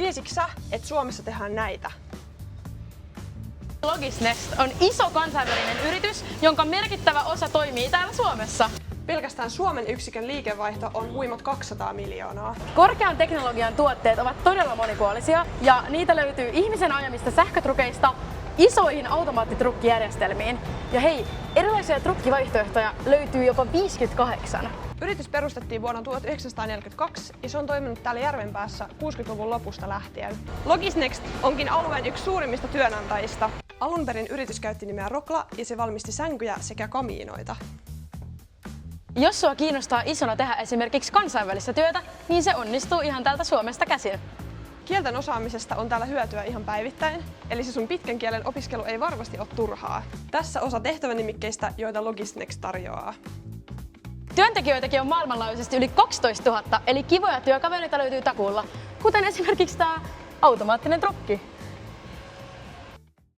Tiesitkö sä, että Suomessa tehdään näitä? Logisnext on iso kansainvälinen yritys, jonka merkittävä osa toimii täällä Suomessa. Pelkästään Suomen yksikön liikevaihto on huimat 200 miljoonaa. Korkean teknologian tuotteet ovat todella monipuolisia ja niitä löytyy ihmisen ajamista sähkötrukeista isoihin automaattitrukkijärjestelmiin. Ja hei, erilaisia trukkivaihtoehtoja löytyy jopa 58. Yritys perustettiin vuonna 1942 ja se on toiminut täällä Järvenpäässä 60-luvun lopusta lähtien. Logisnext onkin alueen yksi suurimmista työnantajista. Alun perin yritys käytti nimeä Rokla ja se valmisti sänkyjä sekä kamiinoita. Jos sua kiinnostaa isona tehdä esimerkiksi kansainvälistä työtä, niin se onnistuu ihan täältä Suomesta käsin. Kielten osaamisesta on täällä hyötyä ihan päivittäin, eli se sun pitkän kielen opiskelu ei varmasti ole turhaa. Tässä osa tehtävänimikkeistä, joita Logisnext tarjoaa. Työntekijöitäkin on maailmanlaajuisesti yli 12 000, eli kivoja työkavereita löytyy takuulla, kuten esimerkiksi tämä automaattinen trukki.